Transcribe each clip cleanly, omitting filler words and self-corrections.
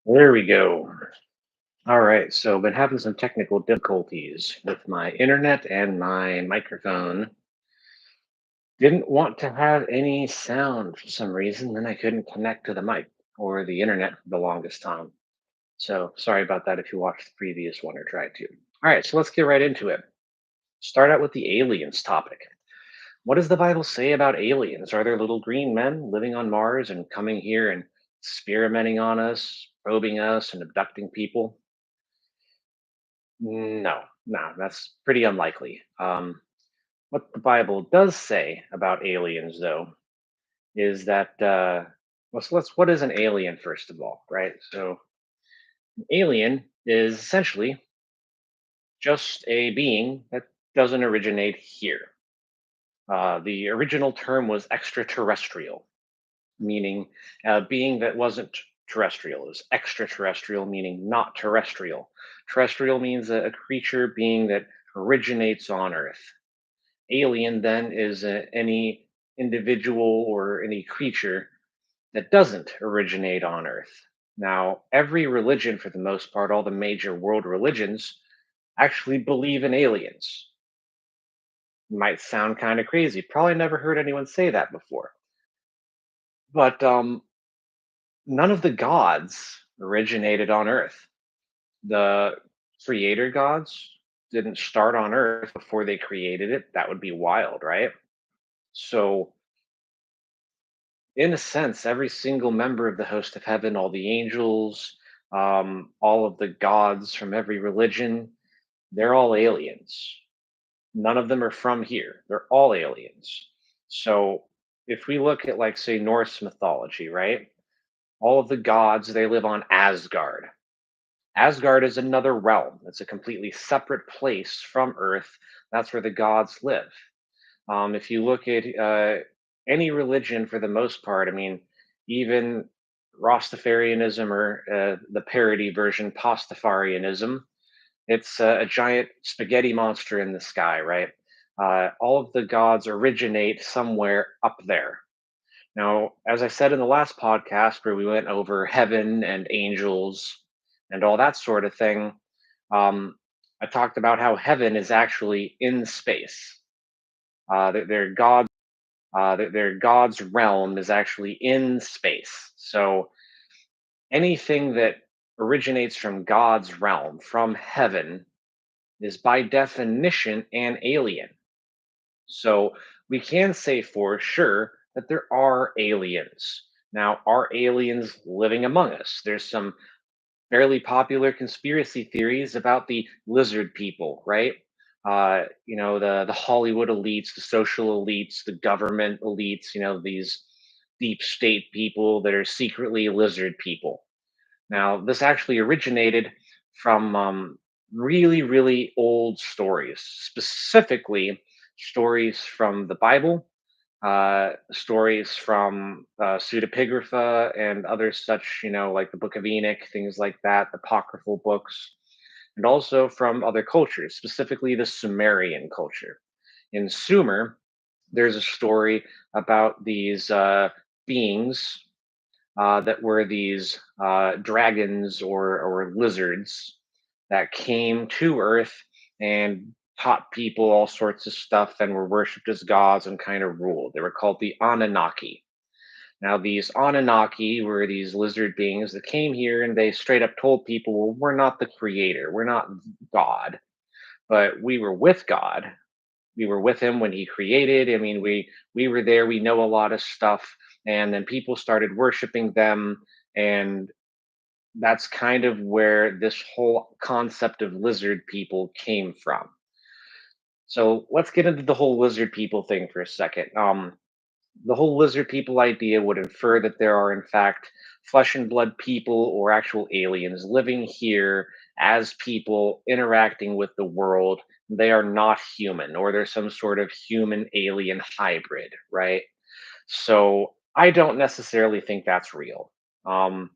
There we go. All right, so been having some technical difficulties with my internet and my microphone. Didn't want to have any sound for some reason, then I couldn't connect to the mic or the internet for the longest time. So sorry about that if you watched the previous one or tried to. All right, so let's get right into it. Start out with the aliens topic. What does the Bible say about aliens? Are there little green men living on Mars and coming here and experimenting on us, probing us, and abducting people? No, no, that's pretty unlikely. What the Bible does say about aliens, though, is that what is an alien first of all, right? So, an alien is essentially just a being that doesn't originate here. The original term was extraterrestrial, meaning a being that wasn't terrestrial. Is extraterrestrial, meaning not terrestrial. Terrestrial means a creature being that originates on Earth. Alien then is any individual or any creature that doesn't originate on Earth. Now, every religion, for the most part, all the major world religions, actually believe in aliens. Might sound kind of crazy. Probably never heard anyone say that before. But none of the gods originated on Earth. The creator gods didn't start on Earth before they created it. That would be wild, right? So, in a sense, every single member of the host of heaven, all the angels, all of the gods from every religion, they're all aliens. None of them are from here. They're all aliens. So if we look at, like, say, Norse mythology, right? All of the gods, they live on Asgard. Asgard is another realm. It's a completely separate place from Earth. That's where the gods live. If you look at any religion for the most part, I mean, even Rastafarianism or the parody version, Pastafarianism, it's a giant spaghetti monster in the sky, right? All of the gods originate somewhere up there. Now, as I said in the last podcast where we went over heaven and angels and all that sort of thing, um, I talked about how heaven is actually in space. Their their God's realm is actually in space. So anything that originates from God's realm, from heaven, is by definition an alien. So we can say for sure that there are aliens. Now, are aliens living among us? There's some fairly popular conspiracy theories about the lizard people, right? The Hollywood elites, the social elites, the government elites. These deep state people that are secretly lizard people. Now, this actually originated from really, really old stories, specifically stories from the Bible, stories from pseudepigrapha and other such, like the Book of Enoch, things like that, apocryphal books, and also from other cultures, specifically the Sumerian culture. In Sumer, there's a story about these beings that were these dragons or lizards that came to Earth and taught people all sorts of stuff and were worshipped as gods and kind of ruled. They were called the Anunnaki. Now, these Anunnaki were these lizard beings that came here and they straight up told people, well, we're not the creator, we're not God, but we were with God. We were with him when he created. I mean, we were there, we know a lot of stuff, and then people started worshiping them, and that's kind of where this whole concept of lizard people came from. So let's get into the whole lizard people thing for a second. The whole lizard people idea would infer that there are, in fact, flesh and blood people or actual aliens living here as people interacting with the world. They are not human, or they're some sort of human alien hybrid, right? So I don't necessarily think that's real. Um,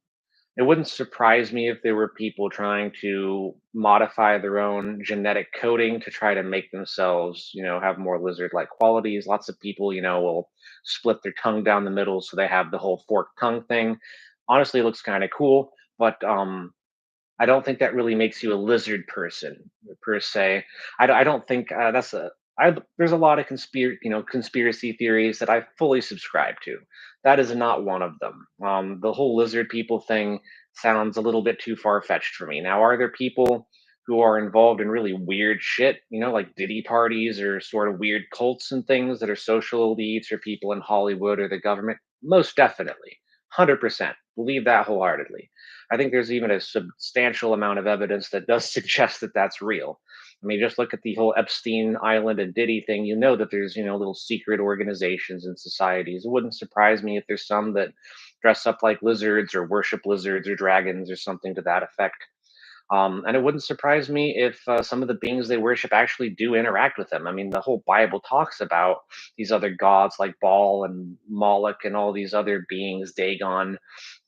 it wouldn't surprise me if there were people trying to modify their own genetic coding to try to make themselves, have more lizard-like qualities. Lots of people, will split their tongue down the middle so they have the whole forked tongue thing. Honestly, it looks kind of cool, but I don't think that really makes you a lizard person per se. I don't think that's a. There's a lot of conspiracy theories that I fully subscribe to. That is not one of them. The whole lizard people thing sounds a little bit too far fetched for me. Now, are there people who are involved in really weird shit? Like Diddy parties or sort of weird cults and things that are social elites or people in Hollywood or the government? Most definitely, 100% believe that wholeheartedly. I think there's even a substantial amount of evidence that does suggest that that's real. I mean, just look at the whole Epstein Island and Diddy thing. You know that there's little secret organizations and societies. It wouldn't surprise me if there's some that dress up like lizards or worship lizards or dragons or something to that effect. And it wouldn't surprise me if some of the beings they worship actually do interact with them. I mean, the whole Bible talks about these other gods like Baal and Moloch and all these other beings, Dagon,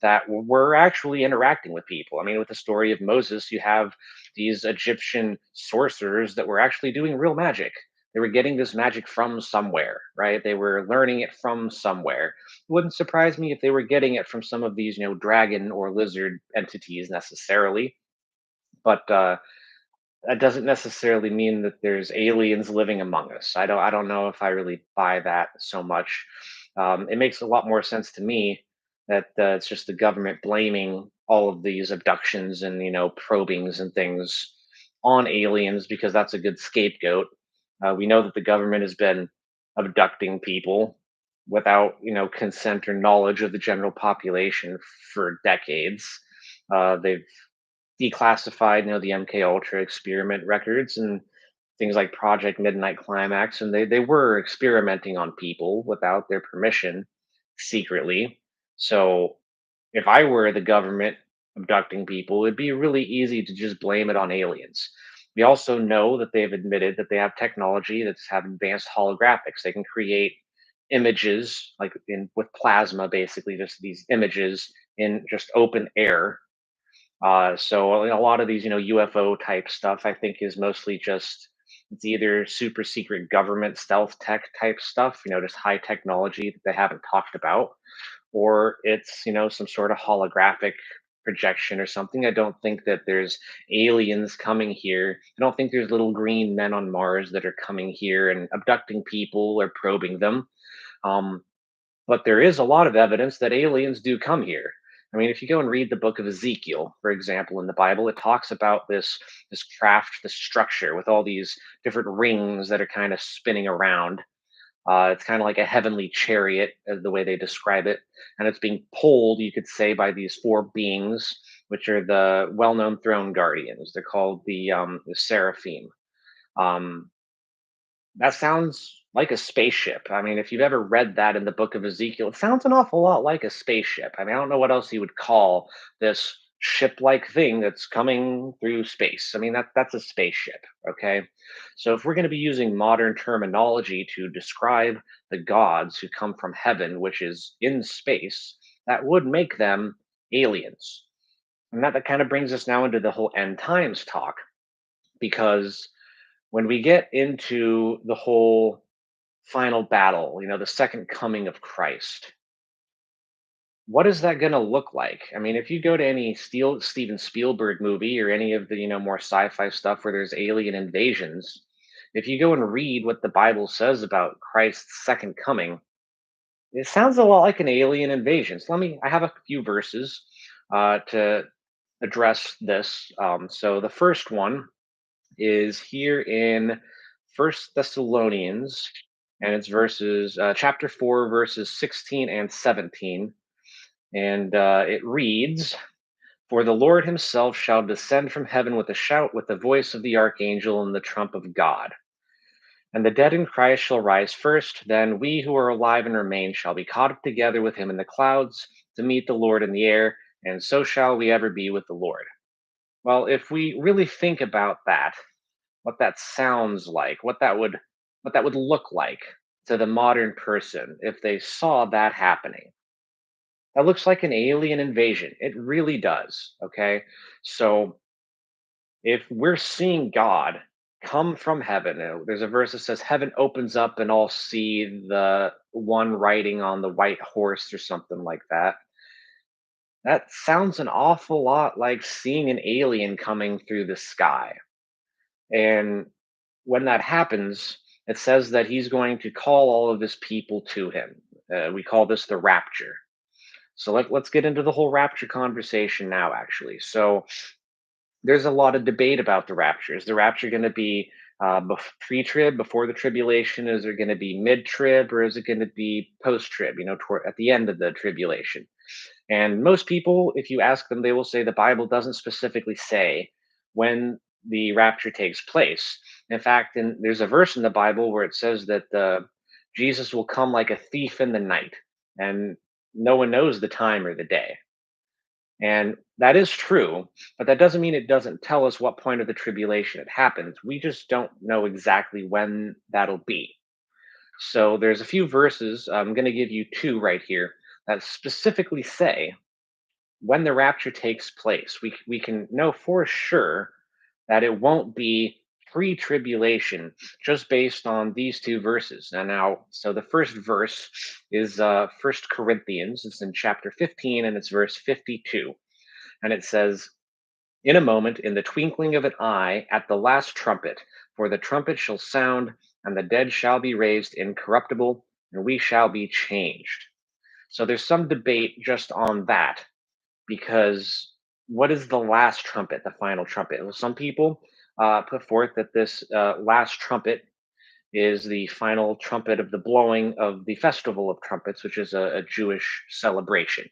that were actually interacting with people. I mean, with the story of Moses, you have these Egyptian sorcerers that were actually doing real magic. They were getting this magic from somewhere, right? They were learning it from somewhere. It wouldn't surprise me if they were getting it from some of these, dragon or lizard entities necessarily, but that doesn't necessarily mean that there's aliens living among us. I don't know if I really buy that so much. It makes a lot more sense to me that it's just the government blaming all of these abductions and probings and things on aliens because that's a good scapegoat. We know that the government has been abducting people without consent or knowledge of the general population for decades. They've declassified, the MK Ultra experiment records and things like Project Midnight Climax, and they were experimenting on people without their permission, secretly. So if I were the government abducting people, it'd be really easy to just blame it on aliens. We also know that they've admitted that they have technology that's have advanced holographics. They can create images like in with plasma, basically just these images in just open air. So a lot of these, UFO type stuff, I think, is mostly just it's either super secret government stealth tech type stuff, just high technology that they haven't talked about, or it's some sort of holographic projection or something. I don't think that there's aliens coming here. I don't think there's little green men on Mars that are coming here and abducting people or probing them. Um, but there is a lot of evidence that aliens do come here. I mean, if you go and read the book of Ezekiel, for example, in the Bible, it talks about this craft, this structure with all these different rings that are kind of spinning around. It's kind of like a heavenly chariot, the way they describe it, and it's being pulled, you could say, by these four beings, which are the well-known throne guardians. They're called the seraphim. Um, that sounds like a spaceship. I mean, if you've ever read that in the book of Ezekiel, it sounds an awful lot like a spaceship. I mean, I don't know what else you would call this ship-like thing that's coming through space. I mean, that's a spaceship, okay? So if we're going to be using modern terminology to describe the gods who come from heaven, which is in space, that would make them aliens. And that kind of brings us now into the whole end times talk, because when we get into the whole final battle, the second coming of Christ, what is that going to look like? I mean, if you go to any Steven Spielberg movie or any of the, more sci-fi stuff where there's alien invasions, if you go and read what the Bible says about Christ's second coming, it sounds a lot like an alien invasion. So I have a few verses to address this. So the first one is here in First Thessalonians, and it's verses chapter 4, verses 16 and 17, and it reads, "For the Lord Himself shall descend from heaven with a shout, with the voice of the archangel, and the trump of God. And the dead in Christ shall rise first. Then we who are alive and remain shall be caught up together with Him in the clouds to meet the Lord in the air, and so shall we ever be with the Lord." Well, if we really think about that, what that sounds like, what that would look like to the modern person if they saw that happening. That looks like an alien invasion. It really does. Okay. So if we're seeing God come from heaven, there's a verse that says, "Heaven opens up and all see the one riding on the white horse," or something like that. That sounds an awful lot like seeing an alien coming through the sky. And when that happens, it says that he's going to call all of his people to him. We call this the rapture. So let's get into the whole rapture conversation now, actually. So there's a lot of debate about the rapture. Is the rapture going to be pre-trib, before the tribulation? Is it going to be mid-trib, or is it going to be post-trib? At the end of the tribulation. And most people, if you ask them, they will say the Bible doesn't specifically say when the rapture takes place. In fact, there's a verse in the Bible where it says that Jesus will come like a thief in the night, and no one knows the time or the day. And that is true, but that doesn't mean it doesn't tell us what point of the tribulation it happens. We just don't know exactly when that'll be. So there's a few verses. I'm going to give you two right here that specifically say when the rapture takes place. We can know for sure that it won't be pre-tribulation just based on these two verses. So the first verse is First Corinthians. It's in chapter 15 and it's verse 52, and it says, "In a moment, in the twinkling of an eye, at the last trumpet, for the trumpet shall sound, and the dead shall be raised incorruptible, and we shall be changed." So there's some debate just on that, because what is the last trumpet, the final trumpet? Well, some people put forth that this last trumpet is the final trumpet of the blowing of the Festival of Trumpets, which is a Jewish celebration.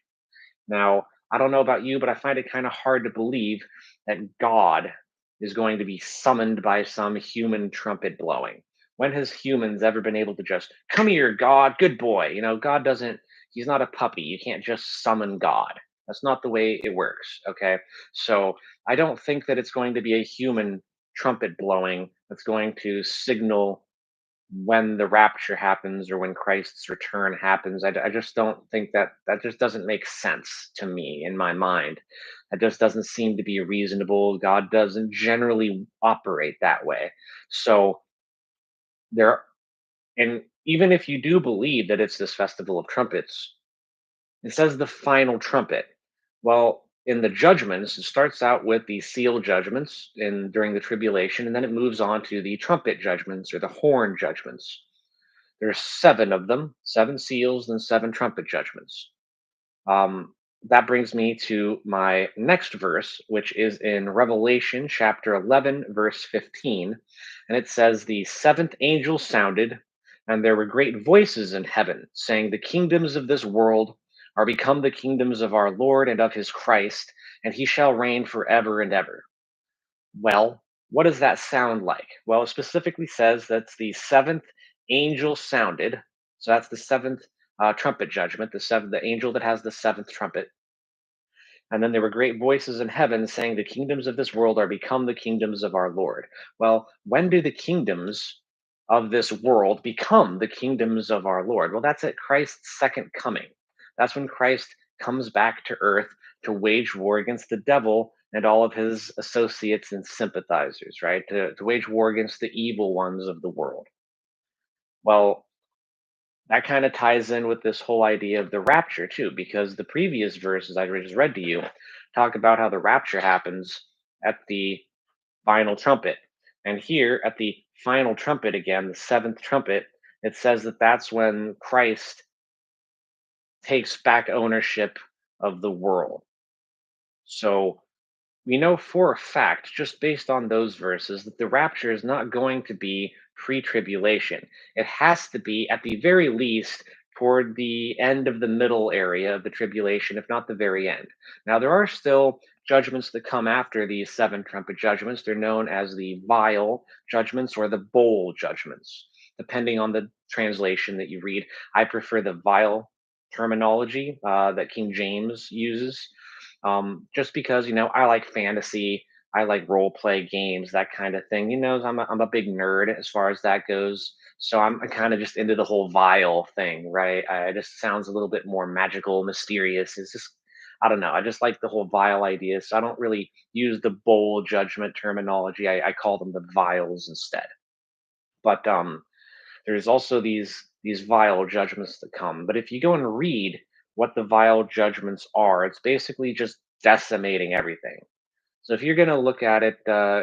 Now, I don't know about you, but I find it kind of hard to believe that God is going to be summoned by some human trumpet blowing. When has humans ever been able to just, come here, God, good boy? God doesn't, he's not a puppy. You can't just summon God. That's not the way it works. Okay. So I don't think that it's going to be a human trumpet blowing that's going to signal when the rapture happens or when Christ's return happens. I just don't think that just doesn't make sense to me in my mind. It just doesn't seem to be reasonable. God doesn't generally operate that way. So there, and even if you do believe that it's this festival of trumpets, it says the final trumpet. Well, in the judgments, it starts out with the seal judgments in during the tribulation, and then it moves on to the trumpet judgments or the horn judgments. There's seven of them, seven seals, and seven trumpet judgments. That brings me to my next verse, which is in Revelation chapter 11, verse 15. And it says, "The seventh angel sounded, and there were great voices in heaven, saying, The kingdoms of this world are become the kingdoms of our Lord and of his Christ, and he shall reign forever and ever." Well, what does that sound like? Well, it specifically says that's the seventh angel sounded. So that's the seventh trumpet judgment, the angel that has the seventh trumpet. And then there were great voices in heaven saying, The kingdoms of this world are become the kingdoms of our Lord. Well, when do the kingdoms of this world become the kingdoms of our Lord? Well, that's at Christ's second coming. That's when Christ comes back to earth to wage war against the devil and all of his associates and sympathizers, right? To wage war against the evil ones of the world. Well, that kind of ties in with this whole idea of the rapture too, because the previous verses I just read to you talk about how the rapture happens at the final trumpet. And here at the final trumpet again, the seventh trumpet, it says that that's when Christ takes back ownership of the world. So we know for a fact, just based on those verses, that the rapture is not going to be pre tribulation. It has to be, at the very least, toward the end of the middle area of the tribulation, if not the very end. Now, there are still judgments that come after these seven trumpet judgments. They're known as the vial judgments or the bowl judgments, depending on the translation that you read. I prefer the vial terminology that King James uses, just because I like fantasy, I like role play games, that kind of thing. I'm a big nerd as far as that goes. So I'm kind of just into the whole vial thing, right? It just sounds a little bit more magical, mysterious. It's just, I don't know. I just like the whole vial idea. So I don't really use the bowl judgment terminology. I call them the vials instead. But there's also these vial judgments that come. But if you go and read what the vial judgments are, it's basically just decimating everything. So if you're going to look at it,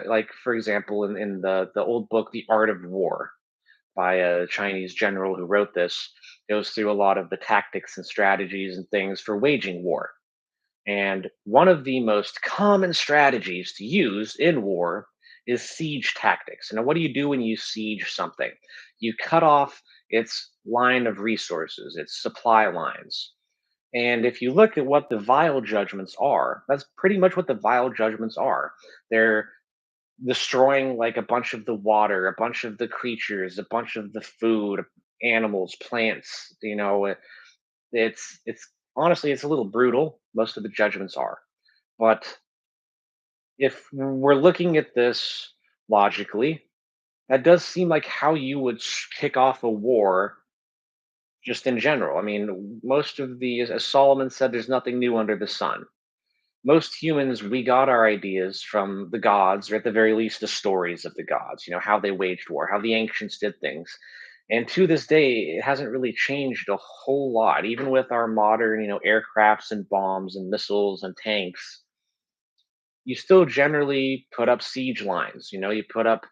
like for example, in the old book, The Art of War, by a Chinese general who wrote this, goes through a lot of the tactics and strategies and things for waging war. And one of the most common strategies to use in war is siege tactics. Now, what do you do when you siege something? You cut off its line of resources, its supply lines. And if you look at what the vile judgments are, that's pretty much what the vile judgments are. They're destroying like a bunch of the water, a bunch of the creatures, a bunch of the food, animals, plants. It's honestly it's a little brutal. Most of the judgments are, but if we're looking at this logically, that does seem like how you would kick off a war just in general. I mean, most of the, as Solomon said, there's nothing new under the sun. Most humans, we got our ideas from the gods, or at the very least, the stories of the gods, how they waged war, how the ancients did things. And to this day, it hasn't really changed a whole lot, even with our modern, aircrafts and bombs and missiles and tanks. You still generally put up siege lines. You put up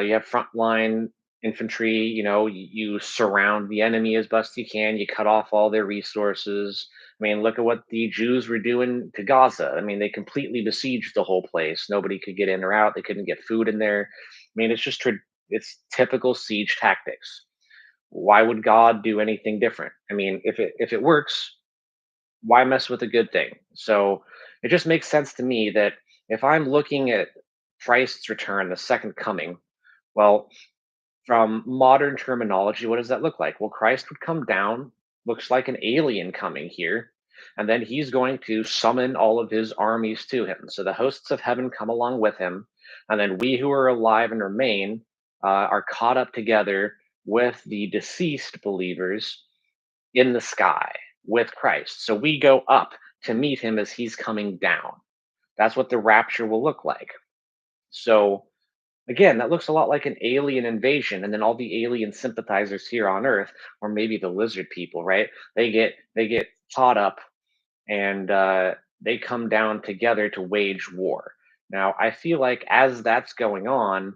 you have frontline infantry. You surround the enemy as best you can. You cut off all their resources. I mean, look at what the Jews were doing to Gaza. I mean, they completely besieged the whole place. Nobody could get in or out. They couldn't get food in there. I mean, it's typical siege tactics. Why would God do anything different? I mean, if it works, why mess with a good thing? So it just makes sense to me that if I'm looking at Christ's return, the second coming, well, from modern terminology, what does that look like? Well, Christ would come down, looks like an alien coming here, and then he's going to summon all of his armies to him. So the hosts of heaven come along with him, and then we who are alive and remain are caught up together with the deceased believers in the sky with Christ. So we go up to meet him as he's coming down. That's what the rapture will look like. So again, that looks a lot like an alien invasion, and then all the alien sympathizers here on Earth, or maybe the lizard people, right? They get caught up, and they come down together to wage war. Now, I feel like as that's going on,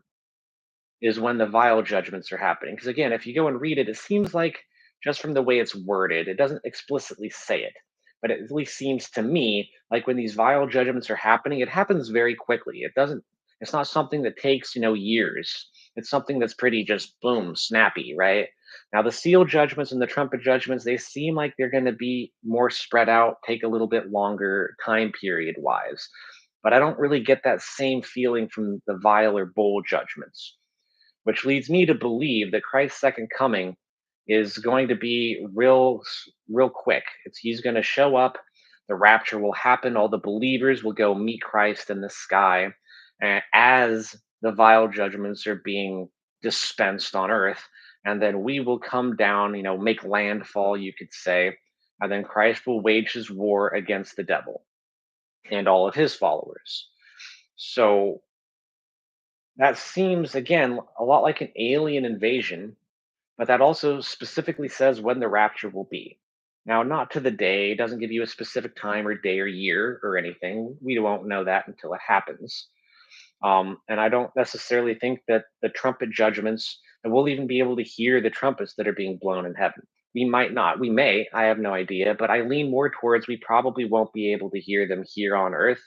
is when the vile judgments are happening. Because again, if you go and read it, it seems like just from the way it's worded, it doesn't explicitly say it, but it at least seems to me like when these vile judgments are happening, it happens very quickly. It doesn't. It's not something that takes years. It's something that's pretty just boom, snappy, right? Now the seal judgments and the trumpet judgments, they seem like they're going to be more spread out, take a little bit longer time period wise. But I don't really get that same feeling from the vial or bowl judgments, which leads me to believe that Christ's second coming is going to be real quick. He's going to show up, the rapture will happen, all the believers will go meet Christ in the sky, and as the vile judgments are being dispensed on earth, and then we will come down, make landfall, you could say, and then Christ will wage his war against the devil and all of his followers. So that seems again a lot like an alien invasion, but that also specifically says when the rapture will be. Now, not to the day, it doesn't give you a specific time or day or year or anything. We won't know that until it happens. And I don't necessarily think that the trumpet judgments, that we'll even be able to hear the trumpets that are being blown in heaven. We might not. We may. I have no idea. But I lean more towards we probably won't be able to hear them here on earth,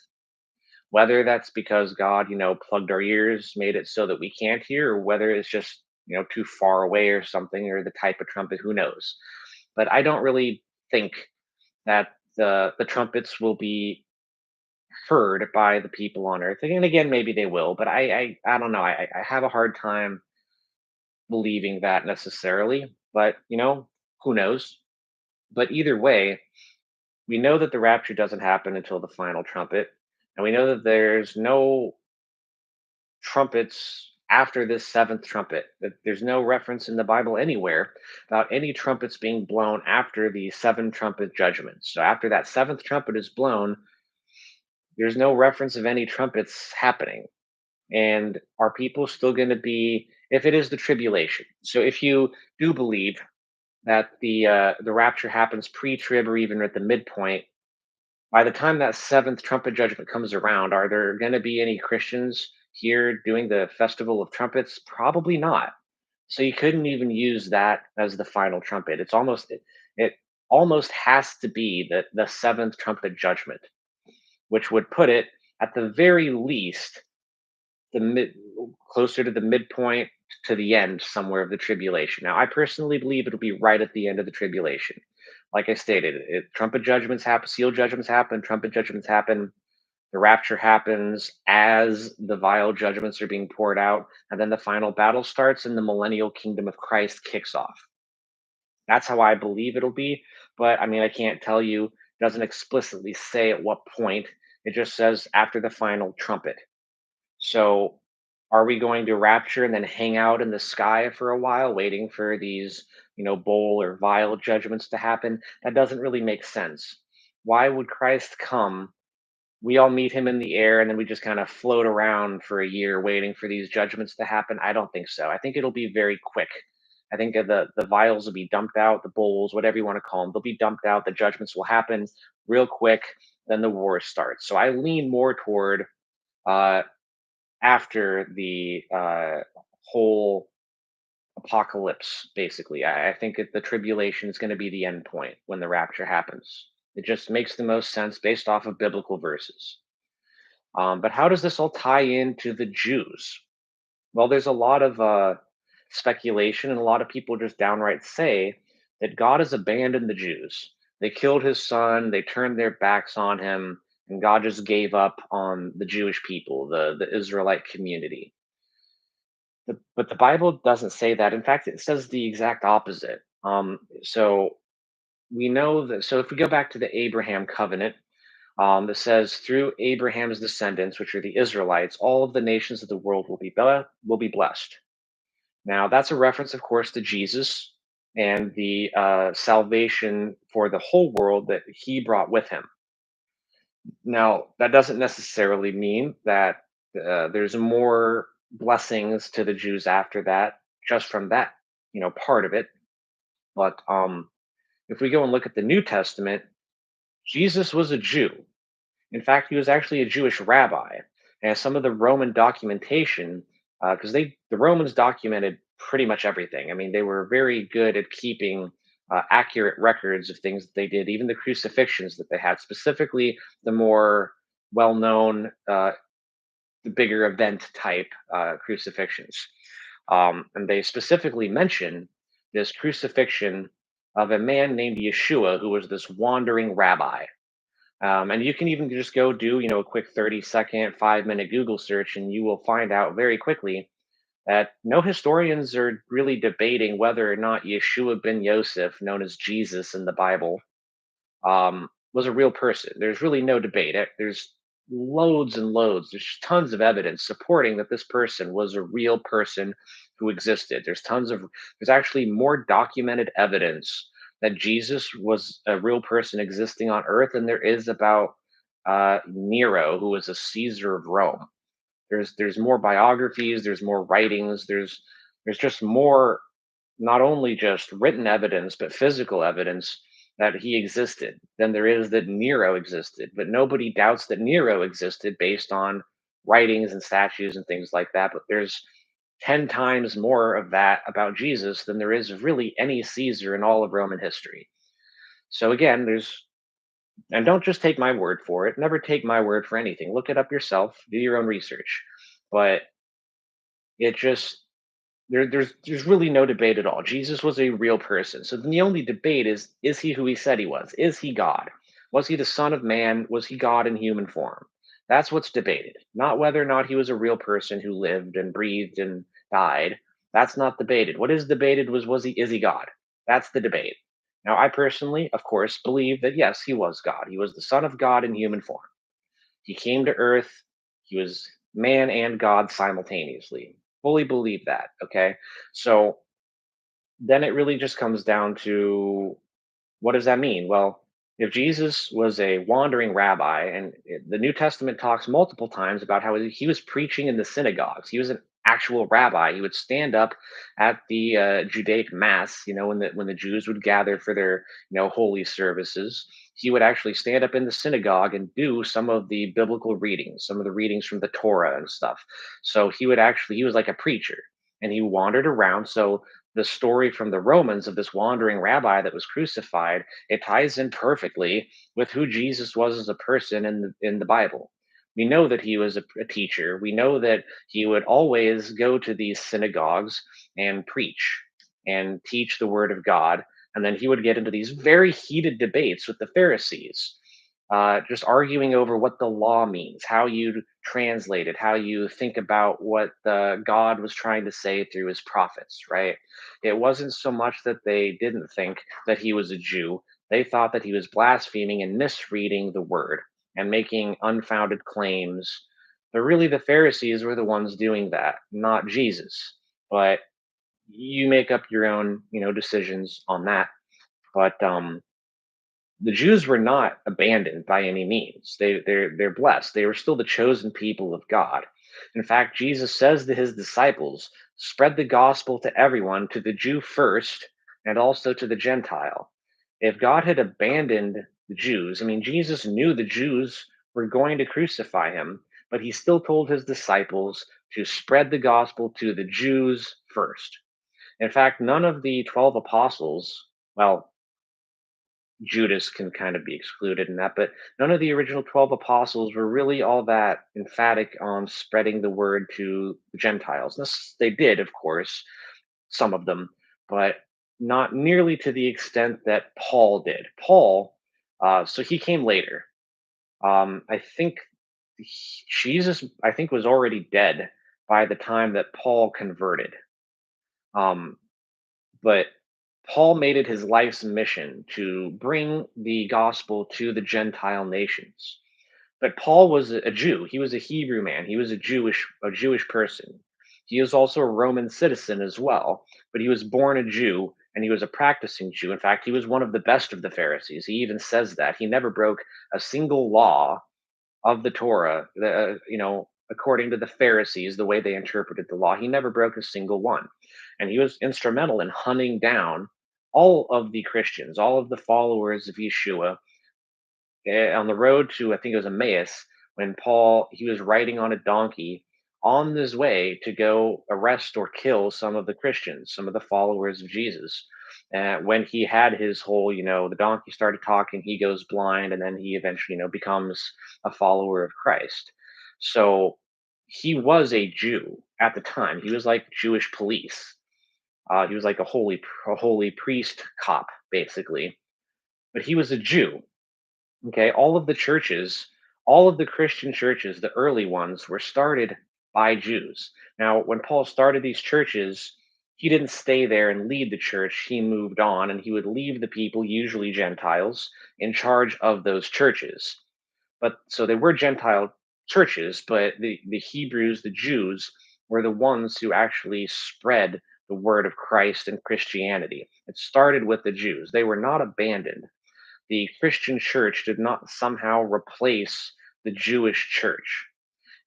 whether that's because God, plugged our ears, made it so that we can't hear, or whether it's just, too far away or something, or the type of trumpet, who knows. But I don't really think that the trumpets will be heard by the people on earth. And again, maybe they will, but I don't know. I have a hard time believing that necessarily. But who knows? But either way, we know that the rapture doesn't happen until the final trumpet, and we know that there's no trumpets after this seventh trumpet. That there's no reference in the Bible anywhere about any trumpets being blown after the seven trumpet judgments. So after that seventh trumpet is blown, there's no reference of any trumpets happening. And are people still going to be, if it is the tribulation? So if you do believe that the rapture happens pre-trib or even at the midpoint. By the time that seventh trumpet judgment comes around, are there going to be any Christians here doing the festival of trumpets? Probably not. So you couldn't even use that as the final trumpet. It almost has to be the seventh trumpet judgment, which would put it at the very least the mid closer to the midpoint to the end somewhere of the tribulation. Now, I personally believe it'll be right at the end of the tribulation. Like I stated, trumpet judgments happen, seal judgments happen, trumpet judgments happen. The rapture happens as the vial judgments are being poured out, and then the final battle starts, and the millennial kingdom of Christ kicks off. That's how I believe it'll be. But I mean, I can't tell you, doesn't explicitly say at what point. It just says after the final trumpet. So, are we going to rapture and then hang out in the sky for a while, waiting for these, bowl or vial judgments to happen? That doesn't really make sense. Why would Christ come? We all meet him in the air and then we just kind of float around for a year waiting for these judgments to happen. I don't think so. I think it'll be very quick. I think the vials will be dumped out, the bowls, whatever you want to call them, they'll be dumped out. The judgments will happen real quick. Then the war starts. So I lean more toward uh, after the whole apocalypse. Basically, I think the tribulation is going to be the end point when the rapture happens. It just makes the most sense based off of biblical verses. But how does this all tie into the Jews? Well, there's a lot of speculation, and a lot of people just downright say that God has abandoned the Jews. They killed his son, they turned their backs on him, and God just gave up on the Jewish people, the Israelite community. But the Bible doesn't say that. In fact, it says the exact opposite. So we know that. So if we go back to the Abraham covenant, that says through Abraham's descendants, which are the Israelites, all of the nations of the world will be blessed. Now, that's a reference, of course, to Jesus and the salvation for the whole world that he brought with him. Now, that doesn't necessarily mean that there's more blessings to the Jews after that, just from that, part of it. But if we go and look at the New Testament, Jesus was a Jew. In fact, he was actually a Jewish rabbi, and some of the Roman documentation, because the Romans documented pretty much everything. I mean, they were very good at keeping accurate records of things that they did, even the crucifixions that they had, specifically the more well-known, the bigger event type crucifixions. And they specifically mention this crucifixion of a man named Yeshua, who was this wandering rabbi. And you can even just go do, a quick 30-second, 5-minute Google search, and you will find out very quickly that no historians are really debating whether or not Yeshua ben Yosef, known as Jesus in the Bible, was a real person. There's really no debate. There's loads and loads. There's tons of evidence supporting that this person was a real person who existed. There's actually more documented evidence that Jesus was a real person existing on Earth than there is about Nero, who was a Caesar of Rome. There's more biographies. There's more writings. There's just more, not only just written evidence, but physical evidence that he existed than there is that Nero existed. But nobody doubts that Nero existed based on writings and statues and things like that. But there's 10 times more of that about Jesus than there is of really any Caesar in all of Roman history. So again, and don't just take my word for it. Never take my word for anything. Look it up yourself, do your own research. But it just there's really no debate at all. Jesus was a real person. So then the only debate is he who he said he was? Is he God? Was he the Son of Man? Was he God in human form? That's what's debated, not whether or not he was a real person who lived and breathed and died. That's not debated. What is debated was he is he God? That's the debate. Now, I personally, of course, believe that yes, he was God. He was the Son of God in human form. He came to earth. He was man and God simultaneously. Fully believe that. Okay. So then it really just comes down to what does that mean? Well, if Jesus was a wandering rabbi, and the New Testament talks multiple times about how he was preaching in the synagogues, he was an actual rabbi. He would stand up at the Judaic mass, when the Jews would gather for their holy services. He would actually stand up in the synagogue and do some of the biblical readings, some of the readings from the Torah and stuff. So he was like a preacher, and he wandered around. So the story from the Romans of this wandering rabbi that was crucified, it ties in perfectly with who Jesus was as a person in the Bible. We know that he was a teacher. We know that he would always go to these synagogues and preach and teach the word of God. And then he would get into these very heated debates with the Pharisees, just arguing over what the law means, how you translate it, how you think about what God was trying to say through his prophets, right? It wasn't so much that they didn't think that he was a Jew, they thought that he was blaspheming and misreading the word and making unfounded claims. But really, the Pharisees were the ones doing that, not Jesus. But you make up your own, decisions on that. But the Jews were not abandoned by any means. They're blessed. They were still the chosen people of God. In fact, Jesus says to his disciples, "Spread the gospel to everyone, to the Jew first, and also to the Gentile." If God had abandoned the Jews, I mean, Jesus knew the Jews were going to crucify him, but he still told his disciples to spread the gospel to the Jews first. In fact, none of the 12 apostles, well, Judas can kind of be excluded in that, but none of the original 12 apostles were really all that emphatic on spreading the word to the Gentiles. They did, of course, some of them, but not nearly to the extent that Paul did. So he came later. I think Jesus, I think, was already dead by the time that Paul converted. Um, but Paul made it his life's mission to bring the gospel to the Gentile nations. But Paul was a Jew. He was a Hebrew man. He was a Jewish person. He was also a Roman citizen as well, but he was born a Jew and he was a practicing Jew. In fact, he was one of the best of the Pharisees. He even says that he never broke a single law of the Torah, according to the Pharisees, the way they interpreted the law. He never broke a single one. And he was instrumental in hunting down all of the Christians, all of the followers of Yeshua, on the road to, I think it was Emmaus, when he was riding on a donkey on his way to go arrest or kill some of the Christians, some of the followers of Jesus. When he had his whole, the donkey started talking, he goes blind, and then he eventually, becomes a follower of Christ. So he was a Jew at the time. He was like Jewish police. He was like a holy priest cop, basically. But he was a Jew. Okay, all of the Christian churches, the early ones, were started by Jews. Now, when Paul started these churches, he didn't stay there and lead the church. He moved on and he would leave the people, usually Gentiles, in charge of those churches. But so they were Gentile churches, but the Hebrews, the Jews, were the ones who actually spread the word of Christ and Christianity. It started with the Jews. They were not abandoned. The Christian church did not somehow replace the Jewish church.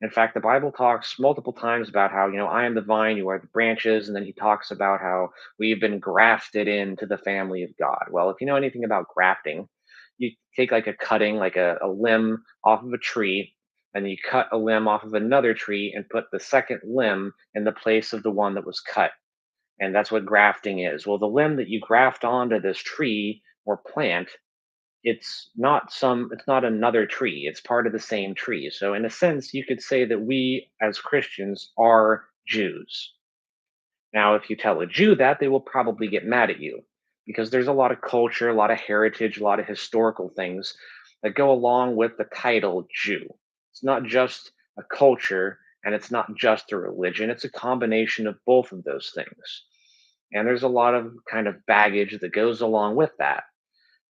In fact, the Bible talks multiple times about how, I am the vine, you are the branches, and then he talks about how we've been grafted into the family of God. Well, if you know anything about grafting, you take like a cutting, like a limb off of a tree, and you cut a limb off of another tree and put the second limb in the place of the one that was cut. And that's what grafting is. Well, the limb that you graft onto this tree or plant, it's not another tree, it's part of the same tree. So in a sense you could say that we as Christians are Jews. Now if you tell a Jew that, they will probably get mad at you, because there's a lot of culture, a lot of heritage, a lot of historical things that go along with the title Jew. It's not just a culture and it's not just a religion, it's a combination of both of those things. And there's a lot of kind of baggage that goes along with that.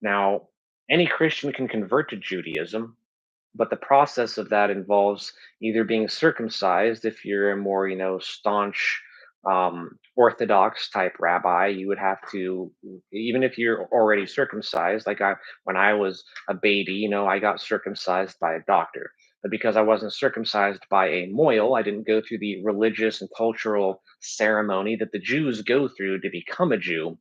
Now, any Christian can convert to Judaism, but the process of that involves either being circumcised. If you're a more, staunch, Orthodox type rabbi, you would have to, even if you're already circumcised, when I was a baby, I got circumcised by a doctor. But because I wasn't circumcised by a moil, I didn't go through the religious and cultural ceremony that the Jews go through to become a Jew.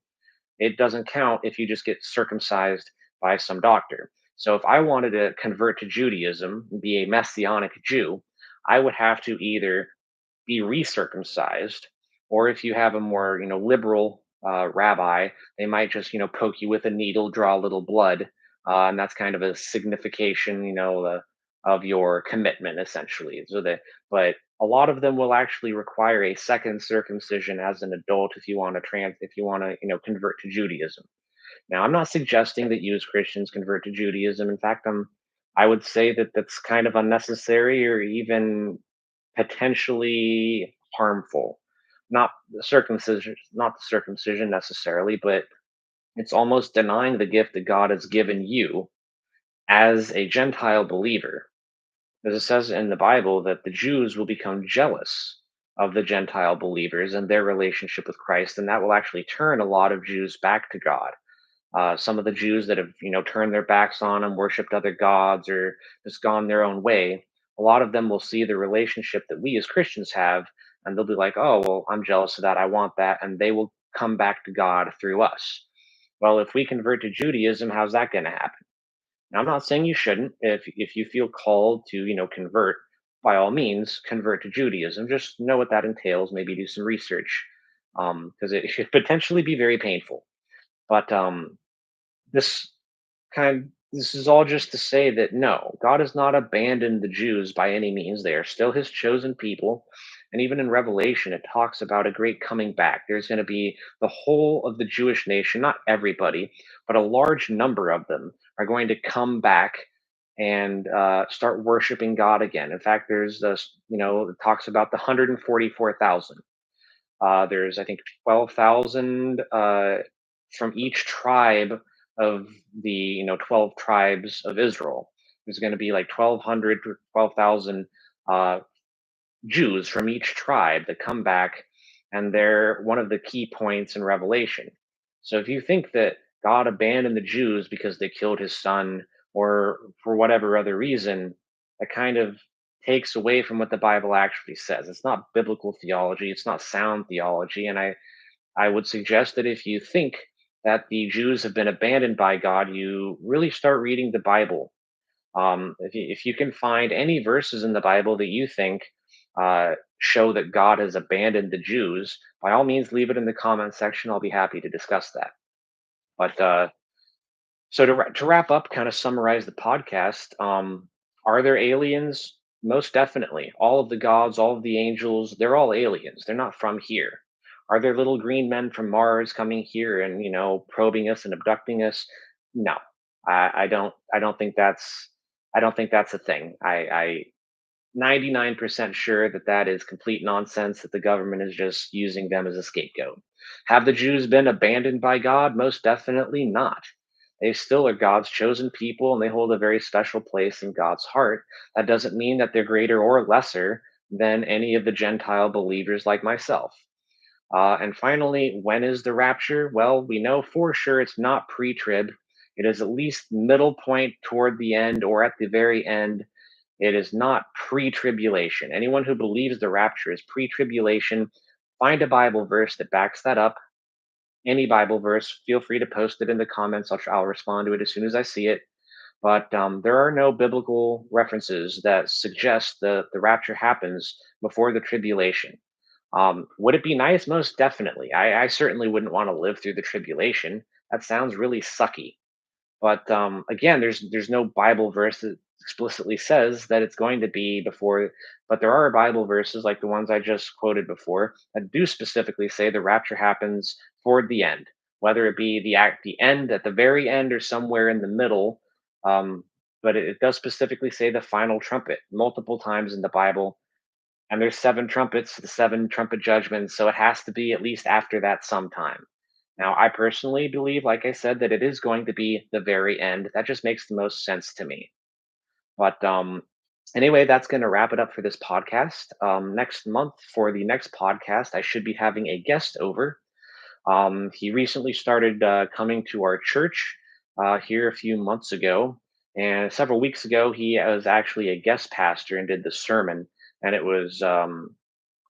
It doesn't count if you just get circumcised by some doctor. So if I wanted to convert to Judaism, be a messianic Jew, I would have to either be recircumcised, or if you have a more liberal rabbi, they might just poke you with a needle, draw a little blood, and that's kind of a signification, of your commitment essentially. But a lot of them will actually require a second circumcision as an adult if you want to convert to Judaism. Now, I'm not suggesting that you as Christians convert to Judaism. In fact, I would say that that's kind of unnecessary or even potentially harmful. Not the circumcision necessarily, but it's almost denying the gift that God has given you as a Gentile believer. As it says in the Bible that the Jews will become jealous of the Gentile believers and their relationship with Christ, and that will actually turn a lot of Jews back to God. Some of the Jews that have, turned their backs on him, worshipped other gods, or just gone their own way, a lot of them will see the relationship that we as Christians have, and they'll be like, "Oh, well, I'm jealous of that. I want that," and they will come back to God through us. Well, if we convert to Judaism, how's that going to happen? Now, I'm not saying you shouldn't. If you feel called to, convert, by all means, convert to Judaism. Just know what that entails. Maybe do some research, because it should potentially be very painful. But this this is all just to say that no, God has not abandoned the Jews by any means. They are still his chosen people. And even in Revelation, it talks about a great coming back. There's going to be the whole of the Jewish nation, not everybody, but a large number of them are going to come back and start worshiping God again. In fact, there's this, it talks about the 144,000. There's, I think, 12,000 from each tribe of the 12 tribes of Israel. There's going to be like 1,200 to 12,000 uh, Jews from each tribe that come back, and they're one of the key points in Revelation. So if you think that God abandoned the Jews because they killed his son or for whatever other reason, that kind of takes away from what the Bible actually says. It's not biblical theology, it's not sound theology. And I would suggest that if you think that the Jews have been abandoned by God, you really start reading the Bible. If you can find any verses in the Bible that you think show that God has abandoned the Jews, by all means, leave it in the comment section. I'll be happy to discuss that. But so to wrap up, kind of summarize the podcast, are there aliens? Most definitely. All of the gods, all of the angels, they're all aliens. They're not from here. Are there little green men from Mars coming here and probing us and abducting us? No, I don't. I don't think that's a thing. 99% sure that that is complete nonsense, that the government is just using them as a scapegoat. Have the Jews been abandoned by God? Most definitely not. They still are God's chosen people and they hold a very special place in God's heart. That doesn't mean that they're greater or lesser than any of the Gentile believers like myself. And finally, when is the rapture? Well, we know for sure it's not pre trib. It is at least middle point toward the end or at the very end. It is not pre tribulation. Anyone who believes the rapture is pre tribulation, find a Bible verse that backs that up. Any Bible verse, feel free to post it in the comments. I'll respond to it as soon as I see it. But there are no biblical references that suggest the rapture happens before the tribulation. Would it be nice? Most definitely. I certainly wouldn't want to live through the tribulation. That sounds really sucky. But again, there's no Bible verse that explicitly says that it's going to be before. But there are Bible verses like the ones I just quoted before that do specifically say the rapture happens toward the end, whether it be the end at the very end or somewhere in the middle. Um, but it does specifically say the final trumpet multiple times in the Bible, and there's seven trumpets, the seven trumpet judgments, so it has to be at least after that sometime. Now, I personally believe, like I said, that it is going to be the very end. That just makes the most sense to me. But anyway, that's going to wrap it up for this podcast. Next month, for the next podcast, I should be having a guest over. He recently started coming to our church here a few months ago. And several weeks ago, he was actually a guest pastor and did the sermon, and it was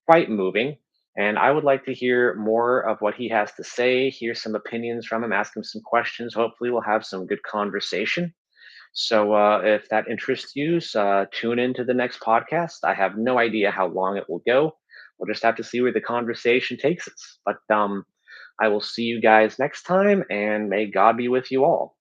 quite moving. And I would like to hear more of what he has to say, hear some opinions from him, ask him some questions. Hopefully, we'll have some good conversation. So, if that interests you, tune into the next podcast. I have no idea how long it will go. We'll just have to see where the conversation takes us. But I will see you guys next time, and may God be with you all.